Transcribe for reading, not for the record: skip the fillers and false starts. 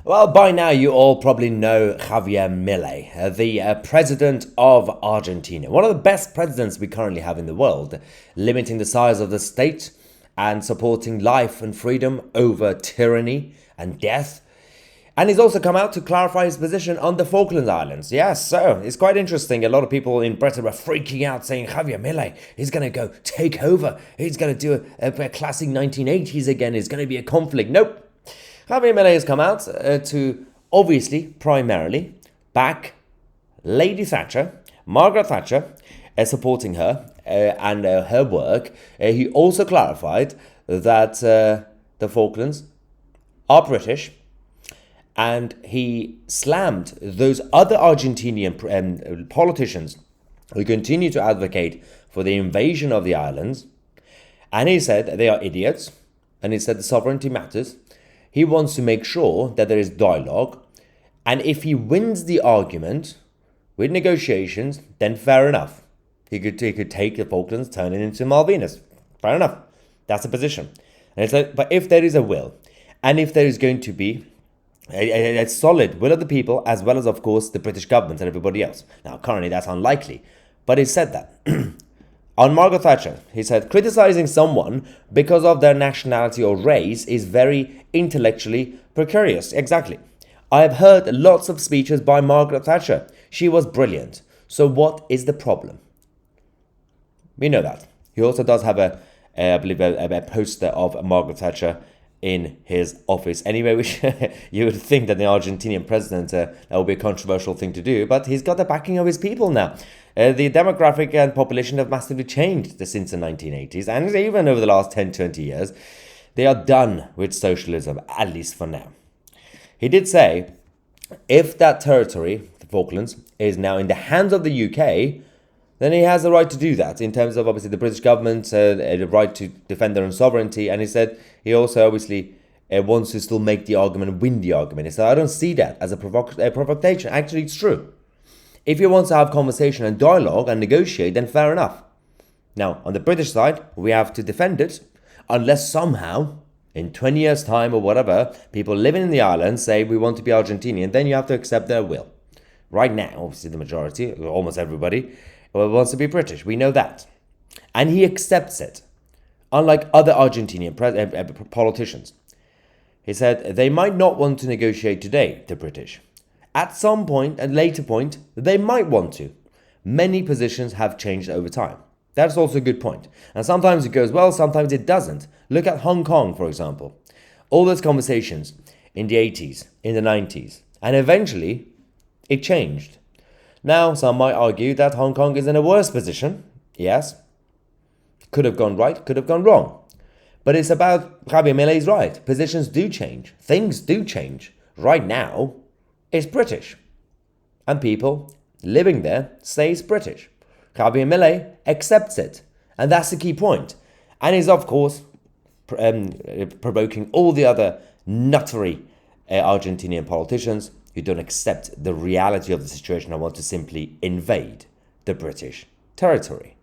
Well, by now you all probably know Javier Milei, the president of Argentina. One of the best presidents we currently have in the world, limiting the size of the state and supporting life and freedom over tyranny and death. And he's also come out to clarify his position on the Falklands Islands. Yes, so it's quite interesting. A lot of people in Britain were freaking out saying Javier Milei is going to go take over. He's going to do a classic 1980s again. It's going to be a conflict. Nope. Javier Milei has come out to obviously, primarily, back Lady Thatcher, Margaret Thatcher, supporting her and her work. He also clarified that the Falklands are British, and he slammed those other Argentinian politicians who continue to advocate for the invasion of the islands. And he said they are idiots, and he said the sovereignty matters. He wants to make sure that there is dialogue, and if he wins the argument with negotiations, then fair enough. He could take the Falklands, turn it into Malvinas. Fair enough. That's the position. And he said, but if there is a will, and if there is going to be a solid will of the people, as well as, of course, the British government and everybody else. Now, currently, that's unlikely. But he said that. On Margaret Thatcher, he said, criticizing someone because of their nationality or race is very intellectually precarious. Exactly. I have heard lots of speeches by Margaret Thatcher. She was brilliant. So what is the problem? We know that. He also does have I believe, a poster of Margaret Thatcher in his office. Anyway, which you would think that the Argentinian president, that would be a controversial thing to do, but he's got the backing of his people now. The demographic and population have massively changed since the 1980s, and even over the last 10, 20 years. They are done with socialism, at least for now. He did say, if that territory, the Falklands, is now in the hands of the UK, then he has the right to do that, in terms of, obviously, the British government, the right to defend their own sovereignty. And he said he also, obviously, wants to still make the argument and win the argument. He said, I don't see that as a provocation. Actually, it's true. If he wants to have conversation and dialogue and negotiate, then fair enough. Now, on the British side, we have to defend it, unless somehow, in 20 years' time or whatever, people living in the islands say we want to be Argentinian, then you have to accept their will. Right now, obviously the majority, almost everybody, wants to be British. We know that. And he accepts it, unlike other Argentinian politicians. He said they might not want to negotiate today, the British. At some point, at a later point, they might want to. Many positions have changed over time. That's also a good point. And sometimes it goes well, sometimes it doesn't. Look at Hong Kong, for example. All those conversations in the 80s, in the 90s, and eventually it changed. Now, some might argue that Hong Kong is in a worse position. Yes. Could have gone right, could have gone wrong. But it's about Javier Milei's right. Positions do change. Things do change. Right now, it's British. And people living there say it's British. Javier Milei accepts it. And that's the key point. And is, of course, provoking all the other nuttery Argentinian politicians who don't accept the reality of the situation and want to simply invade the British territory.